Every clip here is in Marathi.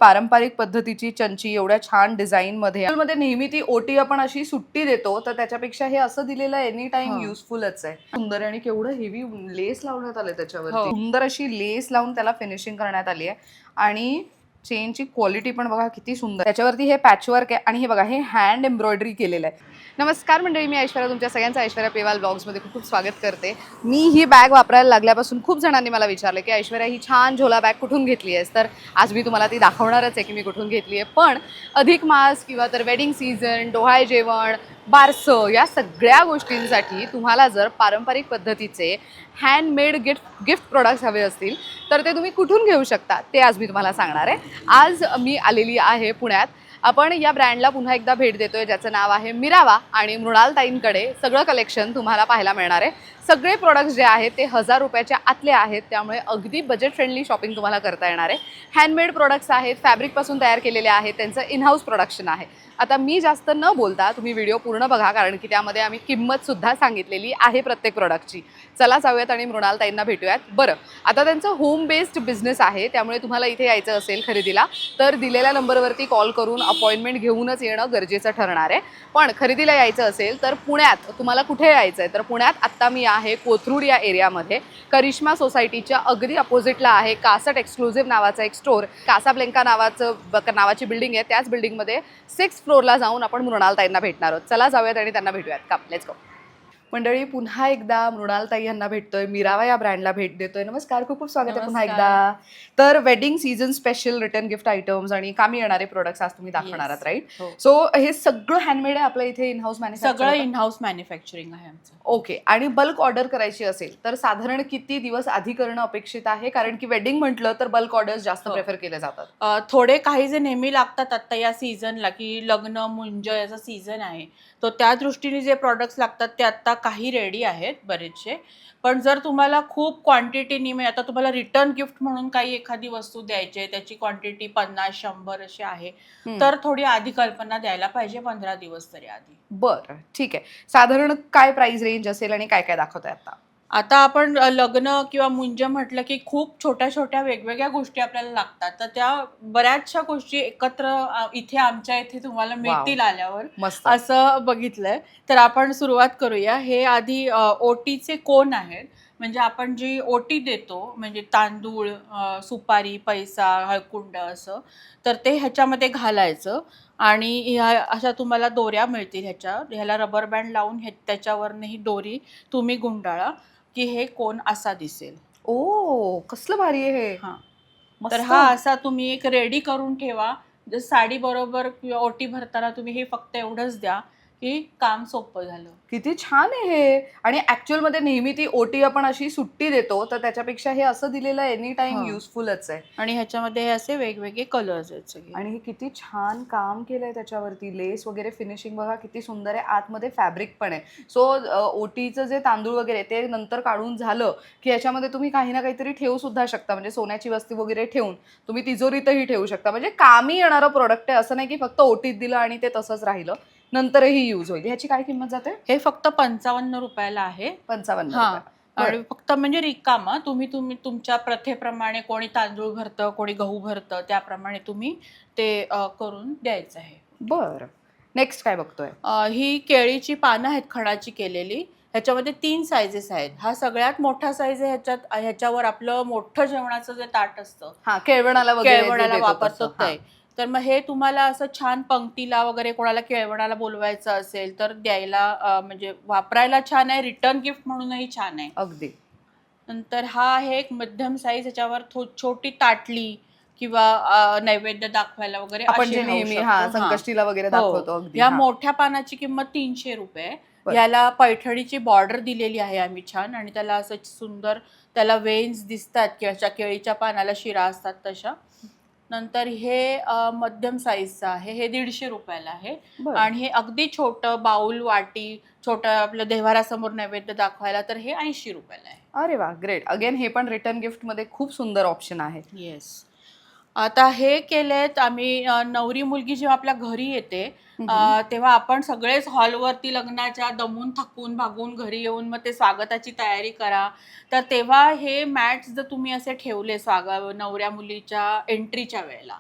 पारंपरिक पद्धतीची चंची एवढ्या छान डिझाईन मध्ये नेहमी ती ओटी आपण अशी सुट्टी देतो, तर त्याच्यापेक्षा हे असं दिलेलं एनी टाइम युजफुलच आहे. सुंदर आणि केवढं हेवी लेस लावण्यात आले त्याच्यावरती. सुंदर अशी लेस लावून त्याला फिनिशिंग करण्यात आली आहे आणि चेनची क्वालिटी पण बघा किती सुंदर. त्याच्यावरती हे पॅचवर्क आहे आणि हे बघा हे हँड एम्ब्रॉयडरी केलेलं आहे. नमस्कार मंडळी, मी ऐश्वर्या, तुमच्या सगळ्यांचं ऐश्वर्या पेवाल ब्लॉग्समध्ये खूप खूप स्वागत करते. मी ही बॅग वापरायला लागल्यापासून खूप जणांनी मला विचारलं की ऐश्वर्या ही छान झोला बॅग कुठून घेतली आहेस, तर आज मी तुम्हाला ती दाखवणारच आहे की मी कुठून घेतली आहे. पण अधिक मास किंवा तर वेडिंग सीझन, डोहाळे जेवण, बारसं या सगळ्या गोष्टींसाठी तुम्हाला जर पारंपरिक पद्धतीचे हँडमेड गिफ्ट प्रोडक्ट्स हवे असतील तर ते तुम्ही कुठून घेऊ शकता ते आज मी तुम्हाला सांगणार आहे. आज मी आलेली आहे पुण्यात. आपण या ब्रँडला पुन्हा एकदा भेट देतोय ज्याचं नाव आहे मिरावा आणि मृणालताईंकडे सगळं कलेक्शन तुम्हाला पाहायला मिळणार आहे. सगळे प्रोडक्ट्स जे आहेत ते 1000 रुपयाच्या आतले आहेत, त्यामुळे अगदी बजेट फ्रेंडली शॉपिंग तुम्हाला करता येणार आहे. हँडमेड प्रोडक्ट्स आहेत, फॅब्रिकपासून तयार केलेले आहेत, त्यांचं इनहाऊस प्रोडक्शन आहे. आता मी जास्त न बोलता तुम्ही व्हिडिओ पूर्ण बघा, कारण की त्यामध्ये आम्ही किंमतसुद्धा सांगितलेली आहे प्रत्येक प्रोडक्टची. चला जाऊयात आणि मृणालताईंना भेटूयात. बरं, आता त्यांचं होम बेस्ड बिझनेस आहे, त्यामुळे तुम्हाला इथे यायचं असेल खरेदीला तर दिलेल्या नंबरवरती कॉल करून अपॉइंटमेंट घेऊनच येणं गरजेचं ठरणार आहे. पण खरेदीला यायचं असेल तर पुण्यात तुम्हाला कुठे यायचं आहे, तर पुण्यात आत्ता मी आहे कोथरूड या एरियामध्ये. करिश्मा सोसायटीच्या अगदी अपोजिटला आहे कासट एक्सक्लुझिव्ह नावाचा एक स्टोर. कासाब्लेंका नावाची बिल्डिंग आहे. त्याच बिल्डिंगमध्ये 6th फ्लोअरला जाऊन आपण मृणालताईंना भेटणार आहोत. चला जाऊयात आणि त्यांना भेटूयात. का लेट्स गो. मंडळी, पुन्हा एकदा मृणालताई यांना भेटतोय, मिरावा या ब्रँडला भेट देतोय. नमस्कार, खूप खूप स्वागत आहे पुन्हा एकदा. तर wedding season special return gift items आणि कामी येणारे प्रोडक्ट्स आज तुम्ही दाखवणार आहात, राईट? सो हे सगळं हँडमेड आहे आपल्या इथे, इनहाऊस सगळं इनहाऊस मॅन्युफॅक्चरिंग आहे आमचं. ओके. आणि बल्क ऑर्डर करायची असेल तर साधारण किती दिवस आधी करणं अपेक्षित आहे? कारण की वेडिंग म्हटलं तर बल्क ऑर्डर्स जास्त प्रेफर केले जातात. थोडे काही जे नेहमी लागतात आता या सीझनला, की लग्न मुंज याचा सीझन आहे, तर त्या दृष्टीने जे प्रॉडक्ट्स लागतात ते आता काही रेडी आहेत बरेचसे. पण जर तुम्हाला खूप क्वांटिटीनी, म्हणजे आता तुम्हाला रिटर्न गिफ्ट म्हणून काही एखादी वस्तू द्यायची आहे, त्याची क्वांटिटी 50-100 अशी आहे, तर थोडी आधी कल्पना द्यायला पाहिजे, 15 दिवस तरी आधी. बरं, ठीक आहे. साधारण काय प्राइस रेंज असेल आणि काय काय दाखवताय आता? आता आपण लग्न किंवा मुंज म्हटलं की खूप छोट्या छोट्या वेगवेगळ्या गोष्टी आपल्याला लागतात, तर त्या बऱ्याचशा गोष्टी एकत्र इथे आमच्या इथे तुम्हाला मिळतील आल्यावर, मस्त. असं बघितलंय. तर आपण सुरुवात करूया. हे आधी ओटीचे कोन आहेत. म्हणजे आपण जी ओटी देतो, म्हणजे तांदूळ, सुपारी, पैसा, हळकुंड असं, तर ते ह्याच्यामध्ये घालायचं आणि ह्या अशा तुम्हाला दोऱ्या मिळतील. ह्याला रबर बँड लावून त्याच्यावरनं ही दोरी तुम्ही गुंडाळा की हे कोन असा दिसेल. ओ, कसलं भारी आहे हे. हां. तर मस्त. हा असा तुम्ही एक रेडी करून ठेवा. जर साडी बरोबर किंवा ओटी भरताना तुम्ही हे फक्त एवढंच द्या की काम सोपं झालं. किती छान आहे हे. आणि ऍक्च्युअल मध्ये नेहमी ती ओटी आपण अशी सुट्टी देतो, तर त्याच्यापेक्षा हे असं दिलेलं एनी टाइम युजफुलच आहे. आणि ह्याच्यामध्ये हे असे वेगवेगळे कलर्स आहेत सगळे. आणि हे किती छान काम केलंय त्याच्यावरती. लेस वगैरे फिनिशिंग बघा किती सुंदर आहे. आतमध्ये फॅब्रिक पण आहे. सो ओटीचं जे तांदूळ वगैरे ते नंतर काढून झालं की याच्यामध्ये तुम्ही काही ना काहीतरी ठेवू सुद्धा शकता. म्हणजे सोन्याची वस्तू वगैरे ठेवून तुम्ही तिजोरीतही ठेवू शकता. म्हणजे कामी येणारं प्रोडक्ट आहे, असं नाही की फक्त ओटीत दिलं आणि ते तसंच राहिलं, नंतरही यूज होईल. ह्याची काय किंमत जाते? हे फक्त 55 रुपयाला आहे. 55. आणि फक्त म्हणजे रिकामा तुम्ही तुमच्या प्रथेप्रमाणे, कोणी तांदूळ भरतं, कोणी गहू भरतं, त्याप्रमाणे तुम्ही ते करून द्यायचं आहे. बरं, नेक्स्ट काय बघतोय? ही केळीची पानं आहेत खणाची केलेली. ह्याच्यामध्ये 3 साइजेस आहेत. हा सगळ्यात मोठा साईज आहे. ह्याच्यावर आपलं मोठं जेवणाचं जे ताट असतं, केळवणाला वापरतो ते. तर मग हे तुम्हाला असं छान पंक्तीला वगैरे कोणाला केळवणाला बोलवायचं असेल तर द्यायला, म्हणजे वापरायला छान आहे. रिटर्न गिफ्ट म्हणूनही छान आहे. अगदी. नंतर हा आहे एक मध्यम साईज. ह्याच्यावर छोटी ताटली किंवा नैवेद्य दाखवायला वगैरे आपण जे नेहमी संकष्टीला वगैरे दाखवतो. अगदी. या मोठ्या पानाची किंमत 300 रुपये. याला पैठणीची बॉर्डर दिलेली आहे आम्ही छान, आणि त्याला असं सुंदर त्याला वेन्स दिसतात किंवा केळीच्या पानाला शिरा असतात तशा. नंतर हे मध्यम साईजचं आहे. हे 150 रुपयाला आहे. आणि हे अगदी छोटं बाउल, वाटी, छोटं आपलं देव्हारासमोर नैवेद्य दाखवायला, तर हे 80 रुपयाला आहे. अरे वा, ग्रेट. अगेन हे पण रिटर्न गिफ्ट मध्ये खूप सुंदर ऑप्शन आहे. येस. आता हे केलेत आम्ही. नवरी मुलगी जेव्हा आपल्या घरी येते तेव्हा आपण सगळेच हॉलवरती लग्नाच्या दमून थकून भागून घरी येऊन मग ते स्वागताची तयारी करा. तर तेव्हा हे मॅट्स जर तुम्ही असे ठेवले नवऱ्या मुलीच्या एंट्रीच्या वेळेला,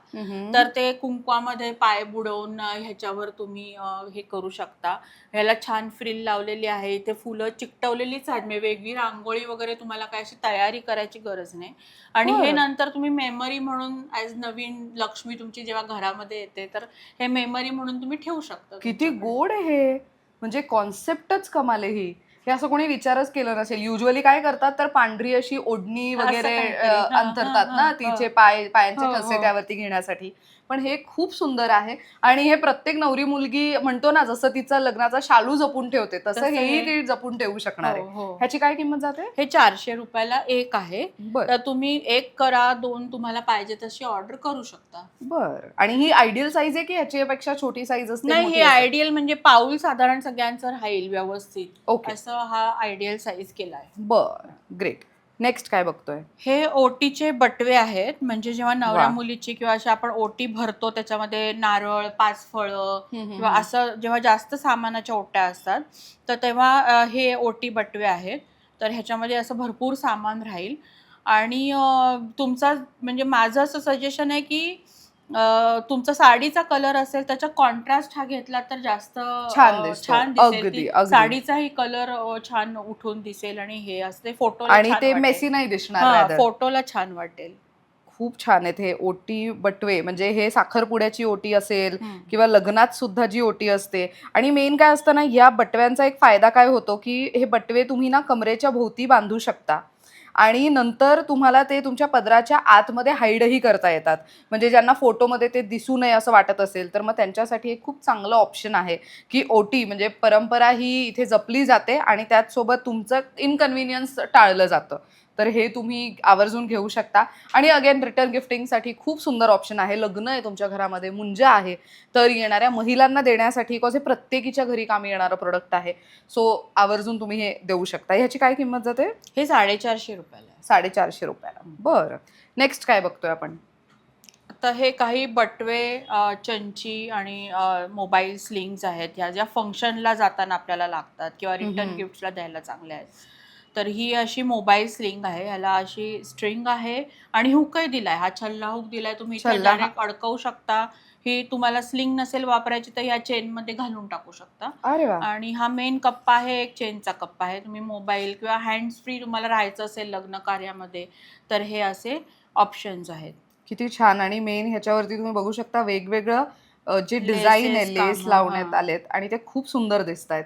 तर ते कुंकवामध्ये पाय बुडवून ह्याच्यावर तुम्ही हे करू शकता. ह्याला छान फ्रिल लावलेली आहे, ते फुलं चिकटवलेलीच आहेत, म्हणजे वेगळी रांगोळी वगैरे तुम्हाला काय अशी तयारी करायची गरज नाही. आणि हे नंतर तुम्ही मेमरी म्हणून ॲज नवीन लक्ष्मी तुमची जेव्हा घरामध्ये येते, तर हे मेमरी म्हणून तुम्ही ठेवू शकता. किती गोड आहे हे, म्हणजे कॉन्सेप्टच कमाल आहे ही. हे असं कोणी विचारच केलं नसेल. युजली काय करतात तर पांढरी अशी ओढणी वगैरे अंतरतात ना तिचे पायांचे ठसे त्यावरती घेण्यासाठी. पण हे खूप सुंदर आहे आणि हे प्रत्येक नवरी मुलगी म्हणतो ना जसं तिचा लग्नाचा शालू जपून ठेवते तसं हेही ती जपून ठेवू शकणार आहे. ह्याची काय किंमत जाते? हे 400 रुपयाला एक आहे. तर तुम्ही एक करा, 2 तुम्हाला पाहिजे तशी ऑर्डर करू शकता. बरं. आणि ही आयडियल साईज आहे की ह्याच्यापेक्षा छोटी साईज असते? नाही, हे आयडियल म्हणजे पाऊल साधारण सगळ्यांचं राहील व्यवस्थित. ओके. असं हा आयडियल साईज केलाय. बरं, ग्रेट. नेक्स्ट काय बघतोय? हे ओटीचे बटवे आहेत. म्हणजे जेव्हा नवऱ्या मुलीची किंवा अशी आपण ओटी भरतो त्याच्यामध्ये नारळ, 5 फळं किंवा असं जेव्हा जास्त सामानाच्या ओट्या असतात, तर तेव्हा हे ओटी बटवे आहेत. तर ह्याच्यामध्ये असं भरपूर सामान राहील. आणि तुमचा म्हणजे माझं असं सजेशन आहे की तुमचा साडीचा कलर असेल त्याचा कॉन्ट्रास्ट हा घेतला तर जास्त छान दिसेल. साडीचाही कलर छान उठून दिसेल आणि हे असते फोटो आणि ते मेसी नाही दिसणार, फोटोला छान वाटेल. खूप छान आहेत हे ओटी बटवे. म्हणजे हे साखरपुड्याची ओटी असेल किंवा लग्नात सुद्धा जी ओटी असते. आणि मेन काय असतं ना, या बटव्यांचा एक फायदा काय होतो की हे बटवे तुम्ही ना कमरेच्या भोवती बांधू शकता आणि नंतर तुम्हाला ते तुमच्या पदराच्या आतमध्ये हाईडही करता येतात. म्हणजे ज्यांना फोटोमध्ये ते दिसू नये असं वाटत असेल तर मग त्यांच्यासाठी एक खूप चांगलं ऑप्शन आहे की ओटी म्हणजे परंपरा ही इथे जपली जाते आणि त्याचसोबत तुमचं इनकन्व्हिनियन्स टाळलं जातं. तर हे तुम्ही आवर्जून घेऊ शकता. आणि अगेन रिटर्न गिफ्टिंगसाठी खूप सुंदर ऑप्शन आहे. लग्न आहे तुमच्या घरामध्ये, मुंज आहे, तर येणाऱ्या महिलांना देण्यासाठी हे प्रत्येकीच्या घरी कामी येणारं प्रोडक्ट आहे. सो आवर्जून तुम्ही हे देऊ शकता. ह्याची काय किंमत जाते? हे 450 रुपयाला. 450 रुपयाला. बरं. नेक्स्ट काय बघतोय आपण? आता हे काही बटवे, चंची आणि मोबाईल स्लिंग्स आहेत, ह्या ज्या फंक्शनला जाताना आपल्याला लागतात किंवा रिटर्न गिफ्टला द्यायला चांगल्या आहेत. तर ही अशी मोबाईल स्लिंग आहे. ह्याला अशी स्ट्रिंग आहे आणि हुकही दिलाय. हा छल्ला हुक दिलाय. तुम्ही इथे डायरेक्ट अडकवू शकता. ही तुम्हाला स्लिंग नसेल वापरायची तर ह्या चेनमध्ये घालून टाकू शकता. अरे वा. आणि हा मेन कप्पा आहे, एक चेनचा कप्पा आहे. तुम्ही मोबाईल किंवा हँड्स फ्री तुम्हाला राहायचं असेल लग्न कार्यामध्ये तर हे असे ऑप्शन्स आहेत. किती छान. आणि मेन ह्याच्यावरती तुम्ही बघू शकता वेगवेगळं जे डिझाईन आहे, लेस लावण्यात आलेत आणि ते खूप सुंदर दिसत आहेत.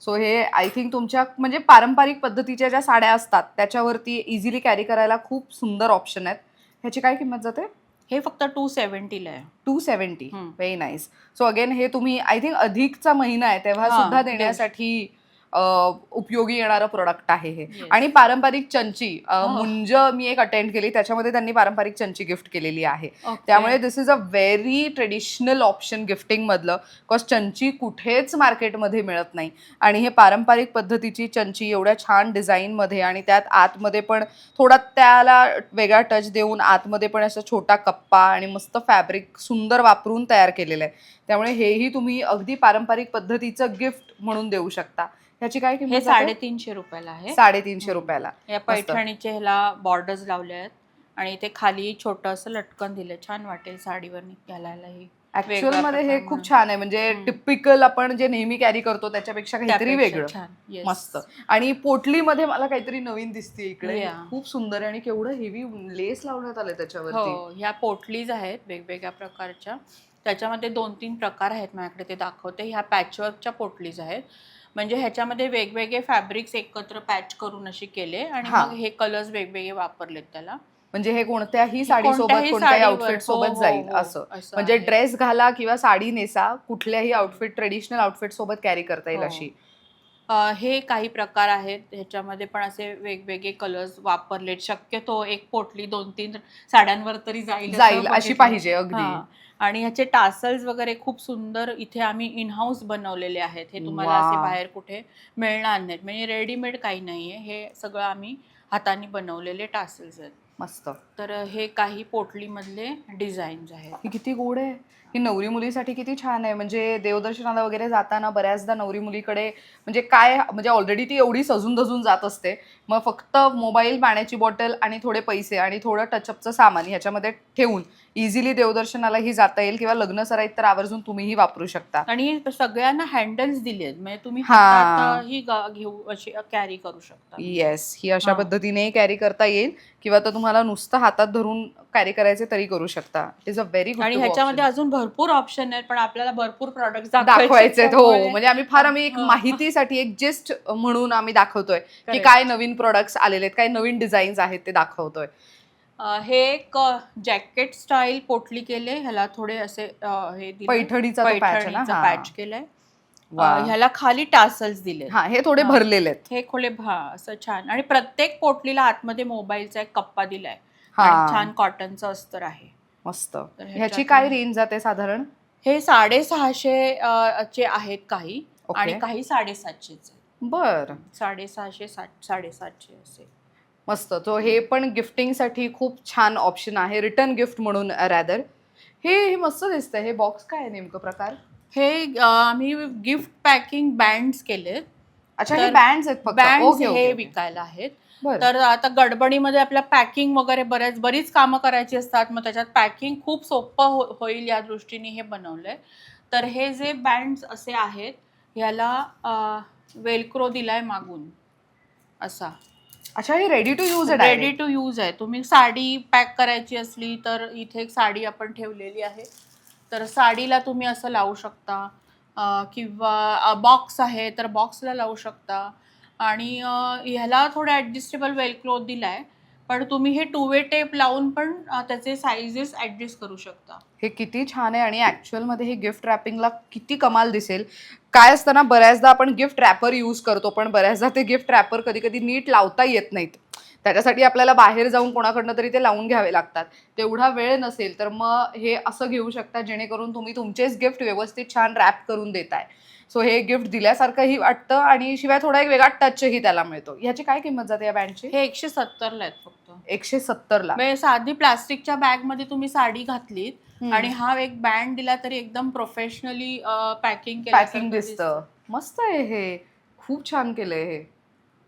सो हे आय थिंक तुमच्या म्हणजे पारंपरिक पद्धतीच्या ज्या साड्या असतात त्याच्यावरती इझिली कॅरी करायला खूप सुंदर ऑप्शन आहेत. ह्याची काय किंमत जाते? हे फक्त 270 ला आहे. 270. Very nice. सो अगेन हे तुम्ही आय थिंक अधिकचा महिना आहे तेव्हा सुद्धा देण्यासाठी उपयोगी येणारं प्रोडक्ट आहे हे. आणि पारंपरिक चंची मुंज मी एक अटेंड केली त्याच्यामध्ये त्यांनी पारंपरिक चंची गिफ्ट केलेली आहे. त्यामुळे this is a very traditional option gifting मधलं. बिकॉज चंची कुठेच मार्केटमध्ये मिळत नाही आणि हे पारंपरिक पद्धतीची चंची एवढ्या छान डिझाईन मध्ये आणि त्यात आतमध्ये पण थोडा त्याला वेगळा टच देऊन आतमध्ये पण असा छोटा कप्पा आणि मस्त फॅब्रिक सुंदर वापरून तयार केलेलं आहे. त्यामुळे हेही तुम्ही अगदी पारंपरिक पद्धतीचं गिफ्ट म्हणून देऊ शकता. ह्याची काय किंमत? हे 350 रुपयाला आहे. 350 रुपयाला. या पैठणीचे ह्याला बॉर्डर्स लावले आहेत आणि ते खाली छोटं असं लटकन दिलं. छान वाटेल साडीवर घालायलाही. ऍक्च्युअल मध्ये हे खूप छान आहे. म्हणजे टिपिकल आपण जे नेहमी कॅरी करतो त्याच्यापेक्षा काहीतरी वेगळं. मस्त. आणि पोटलीमध्ये मला काहीतरी नवीन दिसते इकडे. खूप सुंदर आहे आणि केवढं हेवी लेस लावण्यात आले त्याच्यावरती. ह्या पोटलीज आहेत वेगवेगळ्या प्रकारच्या. त्याच्यामध्ये 2-3 प्रकार आहेत माझ्याकडे, ते दाखवते. ह्या पॅचवर्कच्या पोटलीज आहेत. म्हणजे ह्याच्यामध्ये वेगवेगळे फॅब्रिक्स एकत्र पॅच करून असे केले आणि मग हे कलर्स वेगवेगळे वापरलेत त्याला. म्हणजे हे कोणत्याही साडीसोबत कोणत्याही आउटफिट सोबत जाईल असं. म्हणजे ड्रेस घाला किंवा साडी नेसा, कुठल्याही आउटफिट ट्रेडिशनल आउटफिट सोबत कॅरी करता येईल अशी. हे काही प्रकार आहेत. ह्याच्यामध्ये पण असे वेगवेगळे कलर्स वापरलेत. शक्यतो एक पोटली 2-3 साड्यांवर तरी जाईल अशी पाहिजे अगदी. आणि ह्याचे टासल्स वगैरे खूप सुंदर इथे आम्ही इन हाऊस बनवलेले आहेत. हे तुम्हाला असे बाहेर कुठे मिळणार नाहीत. म्हणजे रेडीमेड काही नाहीये. हे सगळं आम्ही हाताने बनवलेले टासल्स आहेत. मस्त. तर हे काही पोटलीमधले डिझाईन्स आहेत. ही किती गोड आहे. ही नवरी मुलीसाठी किती छान आहे. म्हणजे देवदर्शनाला वगैरे जाताना बऱ्याचदा नवरी मुलीकडे म्हणजे काय म्हणजे ऑलरेडी ती एवढी सजून धजून जात असते. मग फक्त मोबाईल, पाण्याची बॉटल आणि थोडे पैसे आणि थोडं टचअपचं सामान ह्याच्यामध्ये ठेवून इझिली देवदर्शनालाही जाता येईल किंवा लग्न सराईत तर आवर्जून तुम्हीही वापरू शकता. आणि सगळ्यांना हँडल्स दिले आहेत, म्हणजे तुम्ही हा. हातातही घेऊ अशी कॅरी करू शकता. येस, ही अशा हा. पद्धतीने कॅरी करता येईल किंवा तर तुम्हाला नुसतं हातात धरून कॅरी करायचे तरी करू शकता. It is a very good आणि ह्याच्यामध्ये अजून भरपूर ऑप्शन आहेत, पण आपल्याला भरपूर प्रॉडक्ट दाखवायचे. हो, म्हणजे आम्ही एक हो. माहितीसाठी एक जिस्ट म्हणून आम्ही दाखवतोय की काय नवीन प्रोडक्ट्स आलेले आहेत, काय नवीन डिझाईन्स आहेत ते दाखवतोय. हे एक जॅकेट स्टाईल पोटली केले, ह्याला थोडे असे हे दिले, पैठणीचा तो patch आहे ना? पैठणीचा हा. पॅच केलाय. वा. ह्याला खाली टासल्स दिले. हा, हे थोडे हा. भरलेले आहेत. हे खोले असं छान. आणि प्रत्येक पोटलीला आतमध्ये मोबाईलचा एक कप्पा दिलाय हा. आणि छान कॉटनचं अस्तर आहे. मस्त. ह्याच्यात ह्याची काय रेंज जाते साधारण? हे 650 चे आहेत काही, ओके. आणि काही 750 चे. बर. 650, 750 असे. मस्त. तो हे पण गिफ्टिंगसाठी खूप छान ऑप्शन आहे, रिटर्न गिफ्ट म्हणून रॅदर. हे मस्त दिसतंय. हे बॉक्स काय आहे नेमकं प्रकार? हे आम्ही गिफ्ट पॅकिंग बँड्स केलेत. अच्छा, हे बँड्स आहेत फक्त. बँड्स ओके, हे ओके. विकायला आहेत. बरं. तर आता गडबडीमध्ये आपल्या पॅकिंग वगैरे बरीच कामं करायची असतात, मग त्याच्यात पॅकिंग खूप सोपं होईल या दृष्टीने हे बनवलंय. तर हे जे बँड्स असे आहेत, ह्याला वेलक्रो दिलाय मागून असा. अच्छा, हे रेडी टू यूज आहे. रेडी टू यूज आहे. तुम्ही साडी पॅक करायची असली तर इथे एक साडी आपण ठेवलेली आहे, तर साडीला तुम्ही असं लावू शकता, किंवा बॉक्स आहे तर बॉक्सला लावू शकता. आणि ह्याला थोडं ॲडजस्टेबल वेलक्रो दिलाय, पण तुम्ही हे 2 वे टेप लावून पण त्याचे साईजेस ॲडजस्ट करू शकता. हे किती छान आहे. आणि ऍक्च्युअल मध्ये हे गिफ्ट रॅपिंगला किती कमाल दिसेल. काय असतं ना, बऱ्याचदा आपण गिफ्ट रॅपर यूज करतो, पण बऱ्याचदा ते गिफ्ट रॅपर कधी कधी नीट लावता येत नाहीत. त्याच्यासाठी आपल्याला बाहेर जाऊन कोणाकडनं तरी ते लावून घ्यावे लागतात. तेवढा वेळ नसेल तर मग हे असं घेऊ शकता, जेणेकरून तुम्ही तुमचेच गिफ्ट व्यवस्थित छान रॅप करून देताय. सो हे गिफ्ट दिल्यासारखंही वाटतं आणि शिवाय थोडा एक वेगळा टचही त्याला मिळतो. ह्याची काय किंमत जाते या बँडची? हे 170 ला आहेत फक्त. 170 ला. म्हणजे साधी प्लास्टिकच्या बॅग मध्ये तुम्ही साडी घातलीत आणि हा एक बँड दिला तरी एकदम प्रोफेशनली पॅकिंग दिसतं. मस्त आहे हे. खूप छान केलंय हे.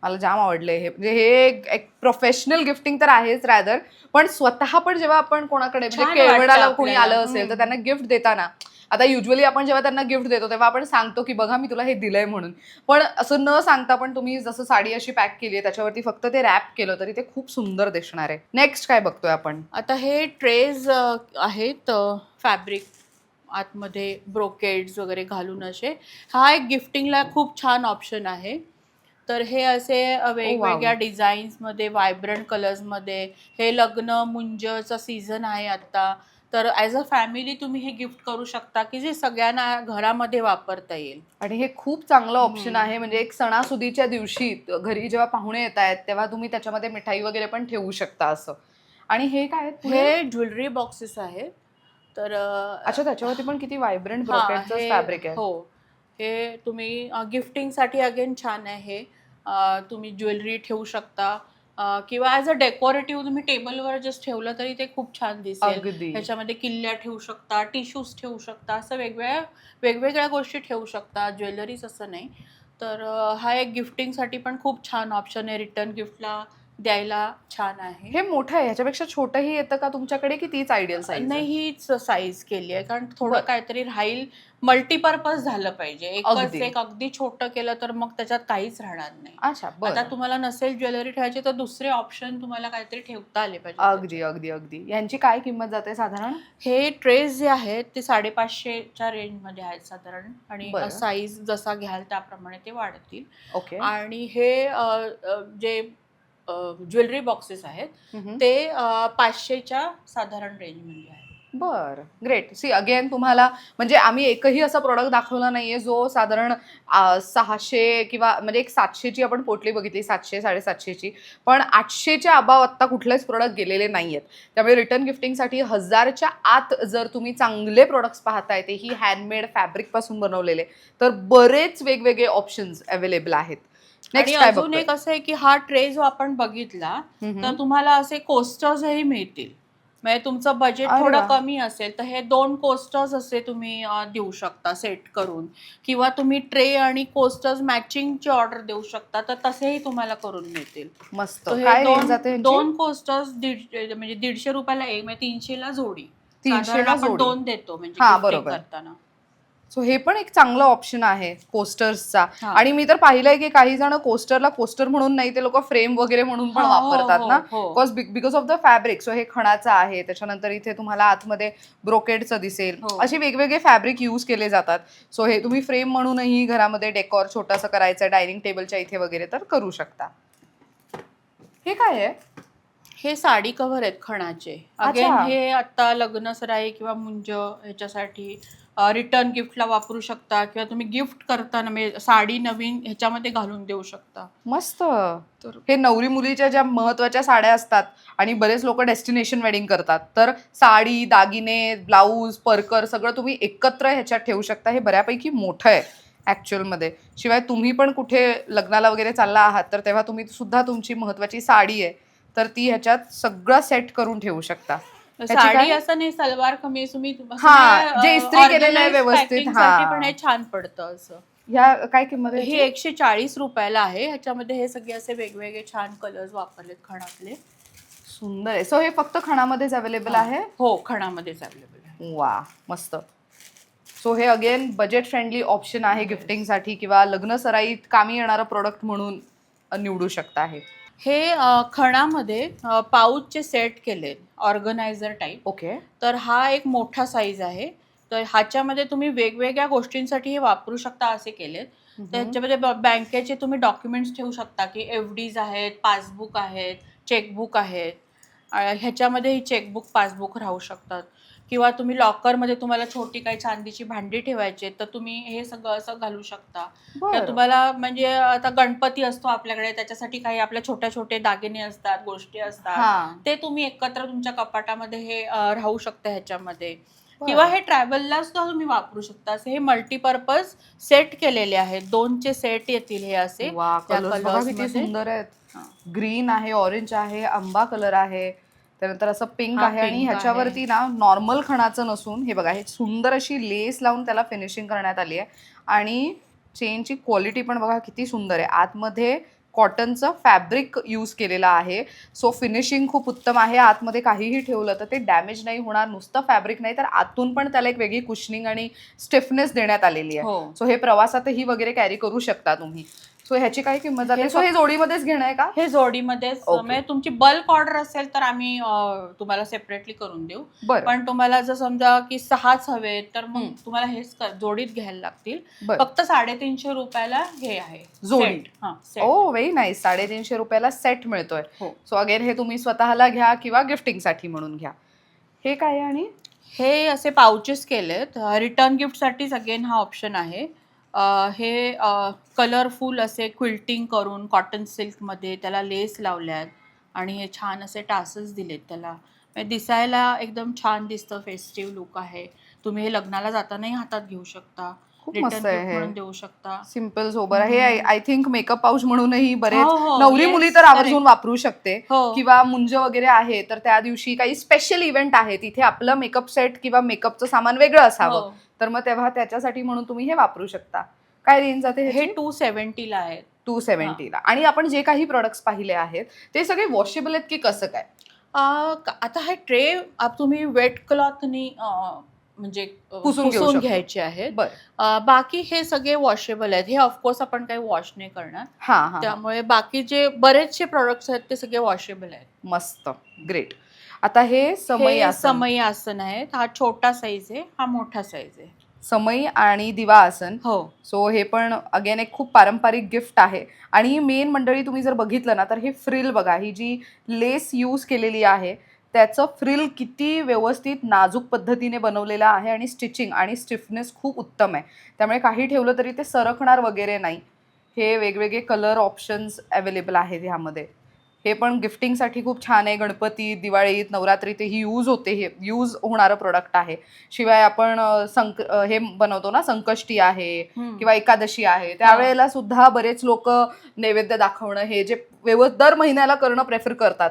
मला जाम आवडलंय हे. म्हणजे हे एक प्रोफेशनल गिफ्टिंग तर आहेच रॅदर, पण स्वतः पण जेव्हा आपण कोणाकडे म्हणजे छान केळवणाला वाटतं कोणी आपल्याला. आलं असेल तर त्यांना गिफ्ट देताना, आता युजली आपण जेव्हा त्यांना गिफ्ट देतो तेव्हा आपण सांगतो की बघा मी तुला हे दिलंय म्हणून, पण असं न सांगता पण तुम्ही जसं साडी अशी पॅक केली आहे त्याच्यावरती फक्त ते रॅप केलं तरी ते खूप सुंदर दिसणार आहे. नेक्स्ट काय बघतोय आपण? आता हे ट्रेज आहेत फॅब्रिक, आतमध्ये ब्रोकेड्स वगैरे घालून असे. हा एक गिफ्टिंगला खूप छान ऑप्शन आहे. तर हे असे वेगवेगळ्या डिझाईन्समध्ये, व्हायब्रंट कलर्समध्ये. हे लग्न मुंजचा सीझन आहे आता, तर ॲज अ फॅमिली तुम्ही हे गिफ्ट करू शकता की जे सगळ्यांना घरामध्ये वापरता येईल. आणि हे खूप चांगलं ऑप्शन आहे. म्हणजे एक सणासुदीच्या दिवशी घरी जेव्हा पाहुणे येत आहेत तेव्हा तुम्ही त्याच्यामध्ये मिठाई वगैरे पण ठेवू शकता असं. आणि हे काय आहेत? हे ज्वेलरी बॉक्सेस आहेत. तर अच्छा, त्याच्यावरती पण किती व्हायब्रंट हा, ब्रोकेडचं फॅब्रिक आहे. हो, हे तुम्ही गिफ्टिंगसाठी अगेन छान आहे हे. तुम्ही ज्वेलरी ठेवू शकता, किंवा ॲज अ डेकोरेटिव्ह तुम्ही टेबलवर जस्ट ठेवलं तरी ते खूप छान दिसेल. अगदी. ह्याच्यामध्ये किल्ल्या ठेवू शकता, टिश्यूज ठेवू शकता, असं वेगवेगळ्या गोष्टी ठेवू शकता, ज्वेलरीज असं नाही. तर हा एक गिफ्टिंगसाठी पण खूप छान ऑप्शन आहे, रिटर्न गिफ्टला द्यायला छान आहे. हे मोठं आहे, ह्याच्यापेक्षा छोटंही येतं का तुमच्याकडे की तीच आयडियल साईज? नाही, हीच साईज केली आहे, कारण थोडं बरं. काहीतरी राहील, मल्टीपर्पज झालं पाहिजे. अगदी. एक अगदी छोटं केलं तर मग त्याच्यात काहीच राहणार नाही. अच्छा, आता बरं. तुम्हाला नसेल ज्वेलरी ठेवायची तर दुसरे ऑप्शन तुम्हाला काहीतरी ठेवता आले पाहिजे. अगदी अगदी अगदी. यांची काय किंमत जाते साधारण? हे ट्रेस जे आहेत ते 550च्या रेंजमध्ये आहेत साधारण, आणि बरं. साईज जसा घ्याल त्याप्रमाणे ते वाढतील. ओके. आणि हे जे ज्वेलरी बॉक्सेस आहेत हम्म. ते 500च्या साधारण रेंजमध्ये आहेत. बर, ग्रेट. सी अगेन तुम्हाला म्हणजे आम्ही एकही असा प्रोडक्ट दाखवला नाहीये जो साधारण 600 किंवा म्हणजे एक 700ची आपण पोटली बघितली, 700 750ची, पण 800च्या अबाव आत्ता कुठलेच प्रोडक्ट गेलेले नाहीयेत. त्यामुळे रिटर्न गिफ्टिंगसाठी 1000च्या आत जर तुम्ही चांगले प्रोडक्ट्स पाहताय, तेही हँडमेड फॅब्रिक पासून बनवलेले, तर बरेच वेगवेगळे ऑप्शन्स अवेलेबल आहेत. नेक्स्ट आणि काय अजून बघतोय? एक असं आहे की हा ट्रे जो आपण बघितला तर तुम्हाला असे कोस्टर्सही मिळतील. म्हणजे तुमचं बजेट अरे थोडं वा. कमी असेल तर हे 2 कोस्टर्स असे तुम्ही देऊ शकता सेट करून, किंवा तुम्ही ट्रे आणि कोस्टर्स मॅचिंगची ऑर्डर देऊ शकता तर तसेही तुम्हाला करून मिळतील. मस्त. तर हे काय रेंज दोन जाते यांची? दोन कोस्टर्स म्हणजे 150 रुपयाला एक, म्हणजे 300 ला जोडी. 300 साधारण ला आपण जोडी. 2 देतो म्हणजे हा गिफ्टिंग बरोबर. करताना. सो हे पण एक चांगलं ऑप्शन आहे कोस्टर्सचा. हा. आणि मी तर पाहिलंय की काही जण कोस्टरला कोस्टर म्हणून नाही, ते लोक फ्रेम वगैरे म्हणून पण हो, हो, वापरतात हो, ना, हो. Because of the fabric. So हे खणाचं आहे, त्याच्यानंतर इथे तुम्हाला आतमध्ये ब्रोकेडचं दिसेल, हो. असे वेगवेगळे फॅब्रिक यूज केले जातात. सो हे तुम्ही फ्रेम म्हणूनही घरामध्ये डेकॉर छोटंसं करायचं डायनिंग टेबलच्या इथे वगैरे तर करू शकता. हे काय आहे? हे साडी कव्हर आहेत खणाचे. अच्छा. अगेन हे आता लग्न सराई किंवा मुंज ह्याच्यासाठी रिटर्न गिफ्टला वापरू शकता, किंवा तुम्ही गिफ्ट करताना म्हणजे साडी नवीन ह्याच्यामध्ये घालून देऊ शकता. मस्त. तर हे नवरी मुलीच्या ज्या महत्वाच्या साड्या असतात आणि बरेच लोक डेस्टिनेशन वेडिंग करतात, तर साडी, दागिने, ब्लाऊज, परकर सगळं तुम्ही एकत्र ह्याच्यात ठेवू शकता. हे बऱ्यापैकी मोठं आहे ऍक्च्युअल मध्ये. शिवाय तुम्ही पण कुठे लग्नाला वगैरे चालला आहात तर तेव्हा तुम्ही सुद्धा तुमची महत्वाची साडी आहे तर ती ह्याच्यात सगळं सेट करून ठेवू शकता. ह्याची साडी काय? असं नाही, सलवार कमीज तुम्ही हा, जे इस्त्री केलेलं आहे व्यवस्थित. साठी पण हा, हे छान पडतं असं. ह्या काय किंमत आहे हे ह्याची? 140 रुपयाला आहे. ह्याच्यामध्ये हे सगळे असे वेगवेगळे छान कलर्स वापरलेत खणातले. सुंदर आहे. सो हे फक्त खणामध्येच अवेलेबल आहे? हो, खणामध्येच अवेलेबल आहे. वा, मस्त. सो हे अगेन बजेट फ्रेंडली ऑप्शन आहे गिफ्टिंगसाठी किंवा लग्न सराईत कामी येणारं प्रोडक्ट म्हणून निवडू शकता. हे खणामध्ये पाऊचचे सेट केलेत ऑर्गनायझर टाईप. ओके. तर हा एक मोठा साईज आहे. तर ह्याच्यामध्ये तुम्ही वेगवेगळ्या गोष्टींसाठी हे वापरू शकता असे केलेत. तर ह्याच्यामध्ये बँकेचे तुम्ही डॉक्युमेंट्स ठेवू शकता, की एफडीज आहेत, पासबुक आहेत, चेकबुक आहेत. ह्याच्यामध्ये ही चेकबुक, पासबुक राहू शकतात. किंवा तुम्ही लॉकरमध्ये तुम्हाला छोटी काही चांदीची भांडी ठेवायची तर तुम्ही हे सगळं असं घालू शकता. किंवा तुम्हाला म्हणजे आता गणपती असतो आपल्याकडे, त्याच्यासाठी काही आपल्या छोट्या छोटे दागिने असतात, गोष्टी असतात, ते तुम्ही एकत्र तुमच्या कपाटामध्ये हे राहू शकतं ह्याच्यामध्ये. किंवा हे ट्रॅव्हलला सुद्धा तुम्ही वापरू शकता. असे हे मल्टीपर्पज सेट केलेले आहेत. 2चे सेट येतील हे असे. किती सुंदर आहेत. ग्रीन आहे, ऑरेंज आहे, आंबा कलर आहे, त्यानंतर असं पिंक आहे आणि ह्याच्यावरती ना नॉर्मल खणाचं नसून हे बघा, हे सुंदर अशी लेस लावून त्याला फिनिशिंग करण्यात आली आहे. आणि चेनची क्वालिटी पण बघा किती सुंदर आहे. आतमध्ये कॉटनचं फॅब्रिक यूज केलेलं आहे. सो फिनिशिंग खूप उत्तम आहे. आतमध्ये काहीही ठेवलं तर ते डॅमेज नाही होणार. नुसतं फॅब्रिक नाही तर आतून पण त्याला एक वेगळी कुशनिंग आणि स्टिफनेस देण्यात आलेली आहे. सो हे प्रवासातही वगैरे कॅरी करू शकता तुम्ही. सो ह्याची काय किंमत जाते? सो हे जोडीमध्येच घेणं आहे का? हे जोडीमध्येच. म्हणजे तुमची बल्क ऑर्डर असेल तर आम्ही तुम्हाला सेपरेटली करून देऊ. पण तुम्हाला जर समजा की 6च हवे तर मग तुम्हाला हेच जोडीत घ्यायला लागतील. फक्त 350 रुपयाला हे आहे जोडी. ओ व्हेरी नाईस. 350 रुपयाला सेट मिळतोय. सो अगेन हे तुम्ही स्वतःला घ्या किंवा गिफ्टिंगसाठी म्हणून घ्या. हे काय आहे? आणि हे असे पाउचेस केलेत रिटर्न गिफ्टसाठीच. अगेन हा ऑप्शन आहे. हे कलरफुल असे क्विल्टिंग करून कॉटन सिल्कमध्ये त्याला लेस लावल्यात आणि हे छान असे टासल्स दिलेत त्याला. म्हणजे दिसायला एकदम छान दिसतं, फेस्टिव्ह लुक आहे. तुम्ही हे लग्नाला जातानाही हातात घेऊ शकता, खूप मस्त आहे. म्हणून देऊ शकता. Simple sober. हे आय थिंक मेकअप पाऊच म्हणूनही बरेच नवरी मुली तर आवर्जून वापरू शकते. किंवा मुंज वगैरे आहे तर त्या दिवशी काही स्पेशल इव्हेंट आहे, तिथे आपलं मेकअप सेट किंवा मेकअपचं सामान वेगळं असावं तर मग तेव्हा त्याच्यासाठी म्हणून तुम्ही हे वापरू शकता. काय रेंज जाते? हे 270 ला आहे. 270 ला. आणि आपण जे काही प्रोडक्ट्स पाहिले आहेत ते सगळे वॉशेबल आहेत की कसं काय? आता हे ट्रे तुम्ही वेट क्लॉथनी म्हणजे पुसून घ्यायचे आहेत. बाकी हे सगळे वॉशेबल आहेत. हे ऑफकोर्स आपण काही वॉश नाही करणार, त्यामुळे बाकी जे बरेचसे प्रोडक्ट्स आहेत ते सगळे वॉशेबल आहेत. मस्त, ग्रेट. आता हे समई आसन आहे. हा छोटा साईज आहे, हा मोठा साईज आहे. समई आणि दिवा आसन. सो हे पण अगेन एक खूप पारंपरिक गिफ्ट आहे. आणि मेन मंडळी तुम्ही जर बघितलं ना तर हे फ्रिल बघा, ही जी लेस यूज केलेली आहे त्याचं फ्रिल किती व्यवस्थित नाजूक पद्धतीने बनवलेलं आहे आणि स्टिचिंग आणि स्टिफनेस खूप उत्तम आहे. त्यामुळे काही ठेवलं तरी ते सरकणार वगैरे नाही. हे वेगवेगळे कलर ऑप्शन्स अवेलेबल आहेत ह्यामध्ये. हे पण गिफ्टिंगसाठी खूप छान आहे. गणपती, दिवाळीत, नवरात्रीत ही यूज होते, हे यूज होणारं प्रोडक्ट आहे. शिवाय आपण हे बनवतो ना, संकष्टी आहे किंवा एकादशी आहे, त्यावेळेला सुद्धा बरेच लोक नैवेद्य दाखवणं हे जे दर महिन्याला करणं प्रेफर करतात,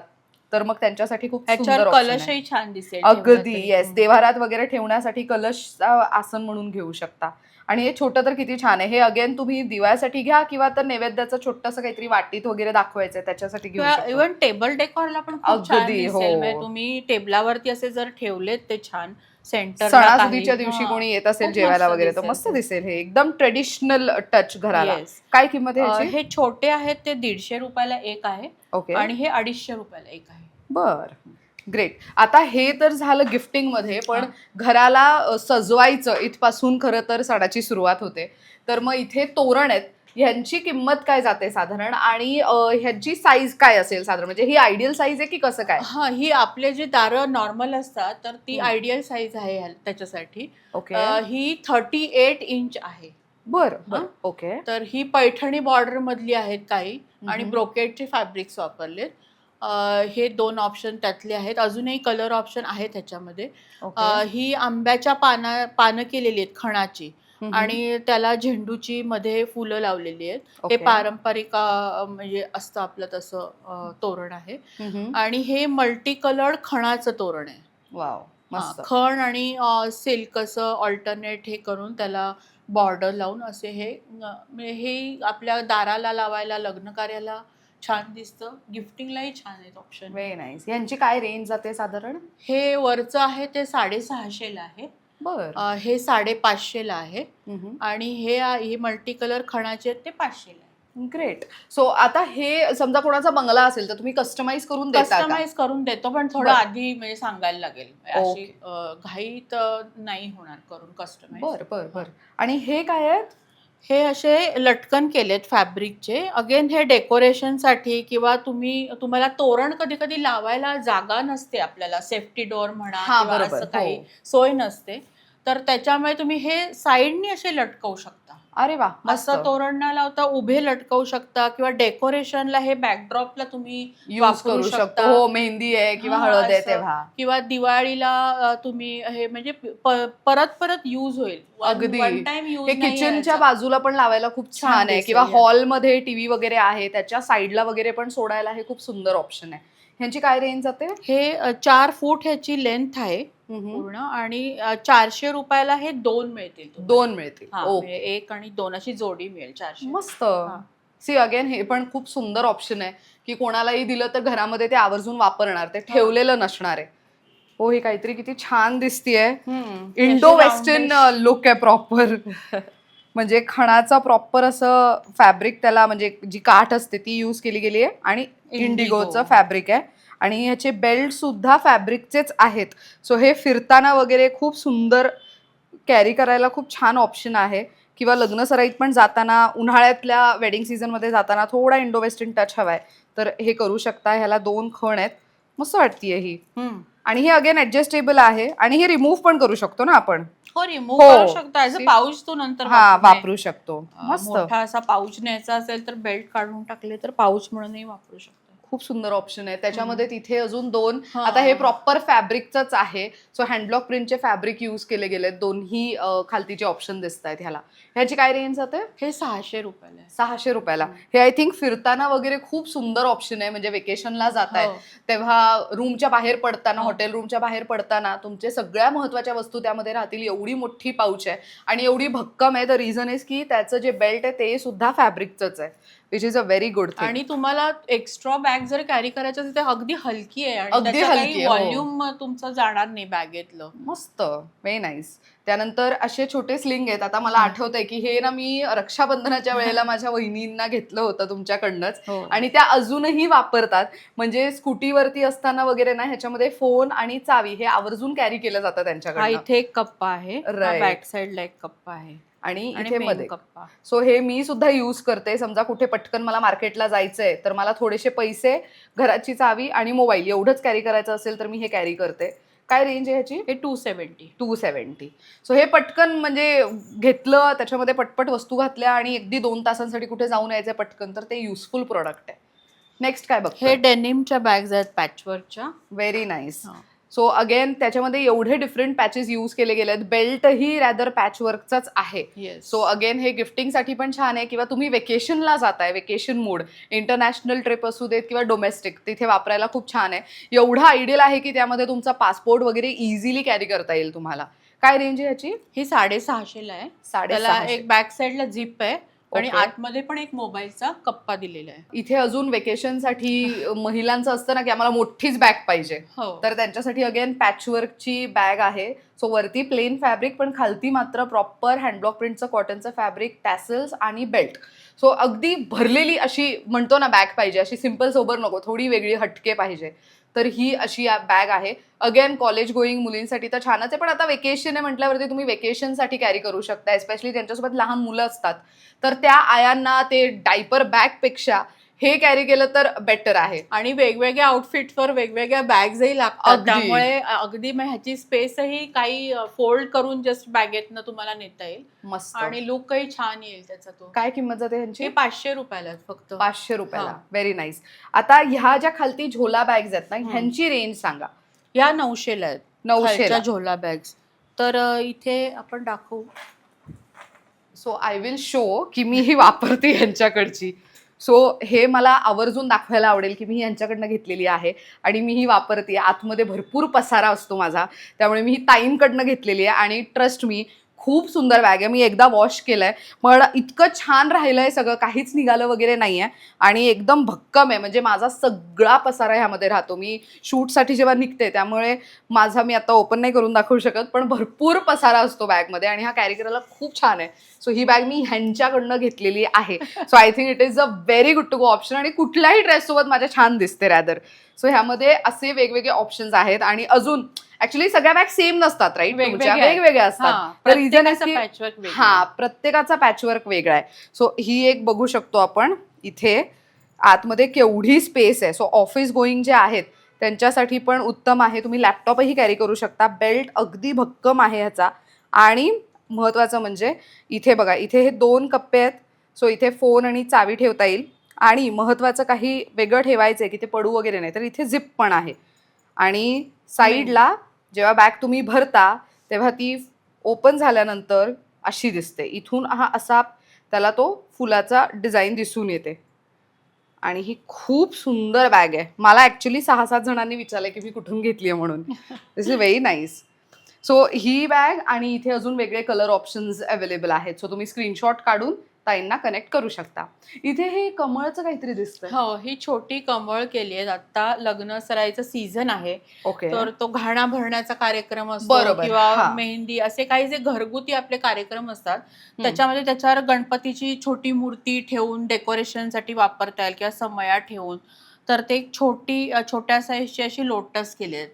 तर मग त्यांच्यासाठी खूप सुंदर ऑप्शन आहे. कलशही छान दिसेल अगदी येस, देवारात वगैरे ठेवण्यासाठी कलश आसन म्हणून घेऊ शकता. आणि हे छोटं तर किती छान आहे. हे अगेन तुम्ही दिव्यासाठी घ्या किंवा तर नैवेद्याचं छोटंसं काहीतरी वाटीत वगैरे दाखवायचंय त्याच्यासाठी घेऊ शकता. इव्हन टेबल डेकोरला पण खूप छान अगदी, दिसेल. हो. म्हणजे तुम्ही टेबलावरती असे जर ठेवलेत ते छान सेंटर सणासुदीच्या दिवशी कोणी येत असेल जेवायला वगैरे तर मस्त दिसेल. हे एकदम ट्रेडिशनल टच घराला. काय किंमत आहे ह्याची? हे छोटे आहेत ते 150 रुपयाला एक आहे ओके, आणि हे 250 रुपयाला एक आहे. बर, ग्रेट. आता हे तर झालं गिफ्टिंग मध्ये, पण घराला सजवायचं इथपासून खरं तर सणाची सुरुवात होते. तर मग इथे तोरण आहेत, ह्यांची किंमत काय जाते साधारण, आणि ह्यांची साईज काय असेल साधारण, म्हणजे ही आयडियल साईज आहे की कसं काय? हा, ही आपले जे दारं नॉर्मल असतात तर ती आयडियल साईज आहे त्याच्यासाठी. ओके, ही 38 इंच आहे. बर बर, ओके. तर ही पैठणी बॉर्डर मधली आहेत काही आणि ब्रोकेडचे फॅब्रिक्स वापरलेत. हे 2 ऑप्शन त्यातले आहेत. अजूनही कलर ऑप्शन आहेत त्याच्यामध्ये. ही आंब्याच्या पानं केलेली आहेत खणाची आणि त्याला झेंडूची मध्ये फुलं लावलेली आहेत. हे पारंपरिक म्हणजे असतं आपलं तसं तोरण आहे. आणि हे मल्टी कलर्ड खणाचं तोरण आहे. वाव, मस्त. खण आणि सिल्क असं ऑल्टरनेट हे करून त्याला बॉर्डर लावून असे हे आपल्या दाराला लावायला, लग्न कार्याला छान दिसतं. गिफ्टिंगलाही छान आहेत ऑप्शन. Very nice. यांची काय रेंज जाते साधारण? हे वरचं आहे ते 650 ला आहे. बर, हे 550 ला आहे आणि हे मल्टी कलर खणाचे आहेत ते 500 ला आहे. ग्रेट. सो आता हे समजा कोणाचा बंगला असेल तर तुम्ही कस्टमाइज करून देता का? कस्टमाइज करून देतो, पण थोडं आधी म्हणजे सांगायला लागेल. अशी घाई तर नाही होणार करून कस्टमाइज. बर बर बर. आणि हे काय आहेत? हे असे लटकन केलेत फॅब्रिकचे. अगेन हे डेकोरेशनसाठी किंवा तुम्हाला तोरण कधी कधी लावायला जागा नसते, आपल्याला सेफ्टी डोअर म्हणा किंवा असं काही सोय नसते, तर त्याच्यामुळे तुम्ही हे साईडनी असे लटकवू शकता. अरे वा, मस्त. असं तोरण न लावता उभे लटकवू शकता किंवा डेकोरेशनला हे बॅकड्रॉपला तुम्ही यूज करू शकता. हो, मेहंदी आहे किंवा हळद आहे तेव्हा, किंवा दिवाळीला तुम्ही हे म्हणजे परत परत यूज होईल. अगदी. One time use. हे किचनच्या बाजूला पण लावायला खूप छान आहे, किंवा हॉलमध्ये टीव्ही वगैरे आहे त्याच्या साईडला वगैरे पण सोडायला हे खूप सुंदर ऑप्शन आहे. ह्यांची काय रेंज जाते? हे 4 फूट ह्याची लेंथ आहे पूर्ण आणि 400 रुपयाला हे 2 मिळतील. 2 मिळतील. म्हणजे 1 आणि 2 अशी जोडी मिळेल 400. मस्त. सी अगेन हे पण खूप सुंदर ऑप्शन आहे की कोणालाही दिलं तर घरामध्ये ते आवर्जून वापरणार, ते ठेवलेलं नसणार आहे. हो, हे काहीतरी किती छान दिसतीये. इंडो वेस्टर्न लुक आहे प्रॉपर. म्हणजे खणाचा प्रॉपर असं फॅब्रिक, त्याला म्हणजे जी काठ असते ती यूज केली गेली आहे आणि इंडिगोचं फॅब्रिक आहे. आणि ह्याचे बेल्ट सुद्धा फॅब्रिकचेच आहेत. सो हे फिरताना वगैरे खूप सुंदर कॅरी करायला खूप छान ऑप्शन आहे. किंवा लग्न सराईत पण जाताना, उन्हाळ्यातल्या वेडिंग सीझनमध्ये जाताना थोडा इंडो वेस्टर्न टच हवाय तर हे करू शकता. ह्याला 2 खण आहेत. मस्त वाटतीये ही. आणि हे अगेन ऍडजस्टेबल आहे आणि हे रिमूव्ह पण करू शकतो ना आपण. हो, रिमूव्ह करू शकतो. ॲज अ पाऊच तो नंतर वापरू शकतो. मस्त. मोठा असा पाऊच न्यायचा असेल तर बेल्ट काढून टाकले तर पाऊच म्हणूनही वापरू शकतो. खूप सुंदर ऑप्शन आहे. त्याच्यामध्ये तिथे अजून 2, आता हे प्रॉपर फॅब्रिकच आहे. सो हँडब्लॉक प्रिंटचे फॅब्रिक यूज केले गेले. दोन्ही खालतीचे ऑप्शन दिसत आहेत ह्याला. ह्याची काय रेंज जाते? हे 600 रुपयाला. 600 रुपयाला. हे आय थिंक फिरताना वगैरे खूप सुंदर ऑप्शन आहे. म्हणजे वेकेशनला जाताय तेव्हा, रूमच्या बाहेर पडताना, हॉटेल रूमच्या बाहेर पडताना तुमचे सगळ्या महत्वाच्या वस्तू त्यामध्ये राहतील. एवढी मोठी पाऊच आहे आणि एवढी भक्कम आहे. द रिझन इज की त्याचं जे बेल्ट आहे ते सुद्धा फॅब्रिकचंच आहे, which is a very good thing. आणि तुम्हाला एक्स्ट्रा बॅग जर कॅरी करायचं असेल तर अगदी हलकी आहे आणि अगदी हलकी, व्हॉल्यूम तुमचं जाणार नाही बॅगेतलं. मस्त, व्हेरी नाईस. त्यानंतर असे छोटे स्लिंग आहेत. आता मला आठवतंय की हे ना मी रक्षाबंधनाच्या वेळेला माझ्या वहिनींना घेतलं होतं तुमच्याकडनंच, आणि त्या अजूनही वापरतात. म्हणजे स्कूटीवरती असताना वगैरे ना ह्याच्यामध्ये फोन आणि चावी हे आवर्जून कॅरी केलं जातं त्यांच्याकडे. इथे एक कप्पा आहे, बॅक साईडला एक कप्पा आहे आणि इथे मध्ये कप्पा. सो हे मी सुद्धा यूज करते. समजा कुठे पटकन मला मार्केटला जायचंय तर मला थोडेसे पैसे, घराची चावी आणि मोबाईल एवढंच कॅरी करायचं असेल तर मी हे कॅरी करते. काय रेंज आहे ह्याची? हे 270. सो हे पटकन म्हणजे घेतलं, त्याच्यामध्ये पटपट वस्तू घातल्या आणि अगदी 2 तासांसाठी कुठे जाऊन यायचं पटकन, तर ते युजफुल प्रोडक्ट आहे. नेक्स्ट काय बघ? हे डेनिमच्या बॅग्स आहेत पॅचवर्कच्या. Very nice. सो अगेन त्याच्यामध्ये एवढे डिफरंट पॅचेस यूज केले गेले आहेत. बेल्टही रॅदर पॅचवर्कचाच आहे. सो अगेन हे गिफ्टिंगसाठी पण छान आहे, किंवा तुम्ही वेकेशनला जाताय, वेकेशन मूड, इंटरनॅशनल ट्रिप असू देत किंवा डोमेस्टिक, तिथे वापरायला खूप छान आहे. एवढा आयडियल आहे की त्यामध्ये तुमचा पासपोर्ट वगैरे इझिली कॅरी करता येईल तुम्हाला. काय रेंज आहे ह्याची? ही 650ला आहे. 650. एक बॅक साईडला झिप आहे आणि आतमध्ये पण एक मोबाईलचा कप्पा दिलेला आहे. इथे अजून वेकेशनसाठी महिलांचं असतं ना की आम्हाला मोठीच बॅग पाहिजे, तर त्यांच्यासाठी अगेन पॅचवर्कची बॅग आहे. सो वरती प्लेन फॅब्रिक, पण खालती मात्र प्रॉपर हँडब्लॉक प्रिंटचं कॉटनचं फॅब्रिक, टॅसल्स आणि बेल्ट. सो अगदी भरलेली अशी म्हणतो ना बॅग पाहिजे, अशी सिम्पल सोबर नको, थोडी वेगळी हटके पाहिजे, तर ही अशी बॅग आहे. अगेन कॉलेज गोईंग मुलींसाठी तर छानच आहे, पण आता वेकेशन आहे म्हटल्यावरती तुम्ही वेकेशनसाठी कॅरी करू शकता. एस्पेशली त्यांच्यासोबत लहान मुलं असतात, तर त्या आयांना ते डायपर बॅगपेक्षा हे कॅरी केलं तर बेटर आहे. आणि वेगवेगळ्या आउटफिटवर वेगवेगळ्या बॅग्सही लागतात, त्यामुळे अगदी ह्याची स्पेसही काही फोल्ड करून जस्ट बॅगेतनं तुम्हाला नेता येईल. मस्त. आणि लुकही छान येईल त्याचा. तो काय किंमत जाते ह्यांची? 500 रुपयाला फक्त. 500 रुपयाला. Very nice. आता ह्या ज्या खालती झोला बॅग्स आहेत ना, ह्यांची रेंज सांगा. या 900ला आहेत. 900ला झोला बॅग्स. तर इथे आपण दाखवू. सो आय विल शो की मी ही वापरते ह्यांच्याकडची. सो हे मला आवर्जून दाखवायला आवडेल की मी यांच्याकडनं घेतलेली आहे आणि मी ही वापरते. आतमध्ये भरपूर पसारा असतो माझा, त्यामुळे मी ही ताईंकडनं घेतलेली आहे आणि ट्रस्ट मी, खूप सुंदर बॅग आहे. मी एकदा वॉश केलंय, पण इतकं छान राहिलंय सगळं, काहीच निघालं वगैरे नाही आहे आणि एकदम भक्कम आहे. म्हणजे माझा सगळा पसारा ह्यामध्ये राहतो. मी शूटसाठी जेव्हा निघते त्यामुळे माझा, मी आता ओपन नाही करून दाखवू शकत, पण भरपूर पसारा असतो बॅगमध्ये आणि हा कॅरी करायला खूप छान आहे. सो ही बॅग मी ह्यांच्याकडनं घेतलेली आहे. So I think it is a very good to go option आणि कुठल्याही ड्रेससोबत माझ्या छान दिसते रॅदर. सो ह्यामध्ये असे वेगवेगळे ऑप्शन्स आहेत आणि अजून ऍक्च्युली सगळ्या बॅग सेम नसतात, राईट? वेगवेगळ्या असतात. तर प्रत्येकाचा पॅचवर्क वेगळा आहे. सो ही एक बघू शकतो आपण इथे आतमध्ये केवढी स्पेस आहे. सो ऑफिस गोईंग जे आहेत त्यांच्यासाठी पण उत्तम आहे. तुम्ही लॅपटॉपही कॅरी करू शकता. बेल्ट अगदी भक्कम आहे ह्याचा. आणि महत्वाचं म्हणजे इथे बघा, इथे हे 2 कप्पे आहेत. सो इथे फोन आणि चावी ठेवता येईल. आणि महत्वाचं काही वेगळं ठेवायचंय की ते पडू वगैरे नाही, तर इथे झिप पण आहे. आणि साईडला जेव्हा बॅग तुम्ही भरता तेव्हा ती ओपन झाल्यानंतर अशी दिसते. इथून हा असा त्याला तो फुलाचा डिझाईन दिसून येते आणि ही खूप सुंदर बॅग आहे. मला ऍक्च्युली 6-7 जणांनी विचारलंय की मी कुठून घेतली आहे म्हणून. This is very nice. So ही बॅग आणि इथे अजून वेगळे कलर ऑप्शन्स अवेलेबल आहेत. सो तुम्ही स्क्रीनशॉट काढून ताईंना कनेक्ट करू शकता. इथे हे कमळचं काहीतरी दिसतंय. हो, ही छोटी कमळ केली आहे. आता लग्न सराईचं सीझन आहे, ओके. तर तो घाणा भरण्याचा कार्यक्रम असतो किंवा मेहंदी, असे काही जे घरगुती आपले कार्यक्रम असतात त्याच्यामध्ये त्याच्यावर गणपतीची छोटी मूर्ती ठेवून डेकोरेशनसाठी वापरता येईल किंवा समया ठेवून, तर ते छोट्या साईजची अशी लोटस केली आहेत.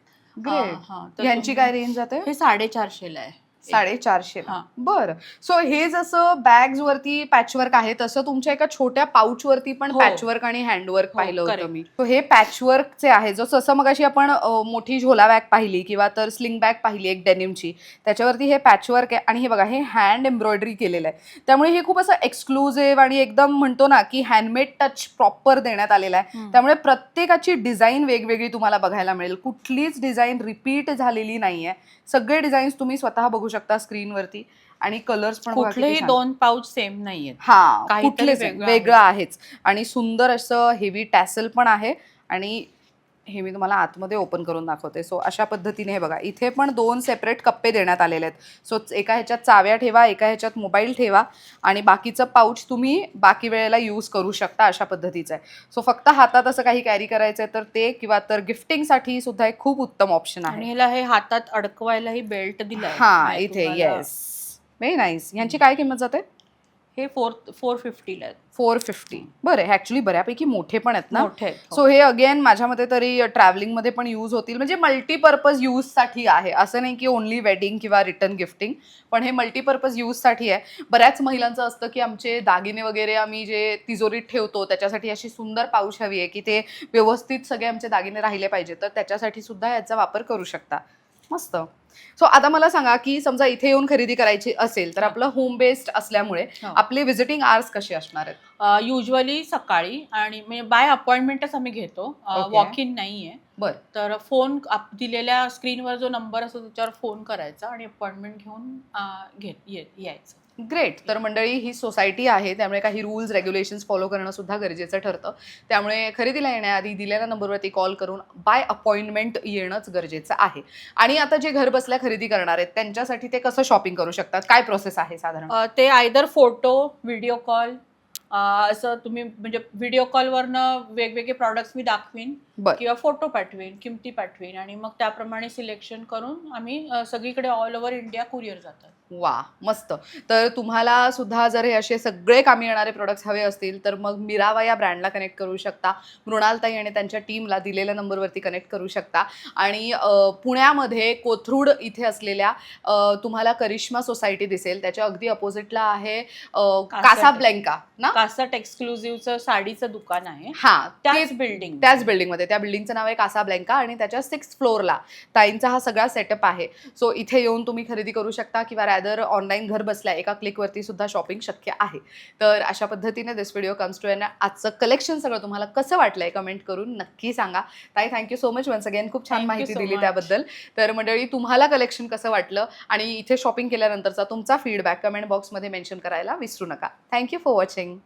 यांची काय रेंज जाते? हे 450ला आहे. 450. बरं. सो हे जसं बॅग्स वरती पॅचवर्क आहे तसं तुमच्या एका छोट्या पाऊच वरती पण पॅचवर्क आणि हँडवर्क पाहिलं होतं मी. सो हे पॅचवर्कचे आहे. जसं मगाशी आपण मोठी झोला बॅग पाहिली किंवा तर स्लिंग बॅग पाहिली एक डेनिमची, त्याच्यावरती हे पॅचवर्क आहे आणि हे बघा, हे हँड एम्ब्रॉयडरी केलेलं आहे. त्यामुळे हे खूप असं एक्सक्लुझिव्ह आणि एकदम म्हणतो ना की हँडमेड टच प्रॉपर देण्यात आलेला आहे. त्यामुळे प्रत्येकाची डिझाईन वेगवेगळी तुम्हाला बघायला मिळेल. कुठलीच डिझाईन रिपीट झालेली नाहीये. सगळे डिझाईन्स तुम्ही स्वतः बघू शकता स्क्रीनवरती आणि कलर्स पण कुठलेही 2 पाऊच सेम नाहीयेत. कुठलेच वेगळं आहेच. आणि सुंदर असं हेवी टॅसल पण आहे आणि हे मी तुम्हाला आतमध्ये ओपन करून दाखवते. सो अशा पद्धतीने हे बघा, इथे पण 2 सेपरेट कप्पे देण्यात आलेले आहेत. सो एका ह्याच्यात चाव्या ठेवा, एका ह्याच्यात मोबाईल ठेवा आणि बाकीचं पाऊच तुम्ही बाकी वेळेला यूज करू शकता. अशा पद्धतीचं आहे. सो फक्त हातात असं काही कॅरी करायचंय तर ते, किंवा तर गिफ्टिंगसाठी सुद्धा एक खूप उत्तम ऑप्शन आहे. आणि ह्याला हे हातात अडकवायलाही बेल्ट दिलाय. इथे येस, व्हेरी नाईस. यांची काय किंमत जाते? हे 450ला आहेत. 450. बरं, ऍक्च्युली बऱ्यापैकी मोठे पण आहेत ना. मोठे. सो हे अगेन माझ्या मते तरी ट्रॅव्हलिंग मध्ये पण यूज होतील. म्हणजे मल्टीपर्पज यूज साठी आहे, असं नाही की ओनली वेडिंग किंवा रिटर्न गिफ्टिंग, पण हे मल्टीपर्पज यूज साठी आहे. बऱ्याच महिलांचं असतं की आमचे दागिने वगैरे आम्ही जे तिजोरीत ठेवतो त्याच्यासाठी अशी सुंदर पाऊच हवी आहे की ते व्यवस्थित सगळे आमचे दागिने राहिले पाहिजे, तर त्याच्यासाठी सुद्धा याचा वापर करू शकता. मस्त. सो आता मला सांगा की समजा इथे येऊन खरेदी करायची असेल तर आपलं होम बेस्ड असल्यामुळे हो. आपले व्हिजिटिंग आवर्स कसे असणार आहेत? युजली सकाळी आणि म्हणजे बाय अपॉइंटमेंटच आम्ही घेतो, Okay. वॉक इन नाहीये. बर तर फोन दिलेल्या स्क्रीनवर जो नंबर असतो त्याच्यावर फोन करायचा आणि अपॉइंटमेंट घेऊन यायचं. ग्रेट. तर मंडळी ही सोसायटी आहे त्यामुळे काही रूल्स रेग्युलेशन्स फॉलो करणं सुद्धा गरजेचं ठरतं. त्यामुळे खरेदीला येण्याआधी दिलेल्या नंबरवरती कॉल करून बाय अपॉइंटमेंट येणंच गरजेचं आहे. आणि आता जे घर बसल्या खरेदी करणार आहेत त्यांच्यासाठी ते कसं शॉपिंग करू शकतात? काय प्रोसेस आहे साधारण? ते आयदर फोटो, व्हिडिओ कॉल, असं तुम्ही म्हणजे व्हिडिओ कॉलवरनं वेगवेगळे प्रॉडक्ट्स मी दाखवीन बर किंवा फोटो पाठवीन, किमती पाठवीन आणि मग त्याप्रमाणे सिलेक्शन करून आम्ही सगळीकडे ऑल ओव्हर इंडिया कुरिअर जातात. वा मस्त. तर तुम्हाला सुद्धा जर हे असे सगळे कामी येणारे प्रोडक्ट्स हवे असतील तर मग मिरावा या ब्रँडला कनेक्ट करू शकता. मृणालताई आणि त्यांच्या टीमला दिलेल्या नंबरवरती कनेक्ट करू शकता. आणि पुण्यामध्ये कोथरूड इथे असलेल्या तुम्हाला करिश्मा सोसायटी दिसेल त्याच्या अगदी अपोजिटला आहे कासाब्लँका ना? कासट एक्सक्लुझिव्हचं साडीचं दुकान आहे, हा त्याच बिल्डिंग. त्याच बिल्डिंगमध्ये. त्या बिल्डिंगचं नाव आहे कासाब्लँका आणि त्याच्या 6th फ्लोअरला ताईंचा हा सगळा सेटअप आहे. सो इथे येऊन तुम्ही खरेदी करू शकता किंवा रॅदर ऑनलाईन घर बसल्या एका क्लिकवरती सुद्धा शॉपिंग शक्य आहे. तर अशा पद्धतीने this video comes to end. आजचं कलेक्शन सगळं तुम्हाला कसं वाटलंय कमेंट करून नक्की सांगा. ताई thank you so much once again, खूप छान Thank you माहिती so दिली much. त्याबद्दल. तर मंडळी तुम्हाला कलेक्शन कसं वाटलं आणि इथे शॉपिंग केल्यानंतरचा तुमचा फीडबॅक कमेंट बॉक्समध्ये मेन्शन करायला विसरू नका. Thank you for watching.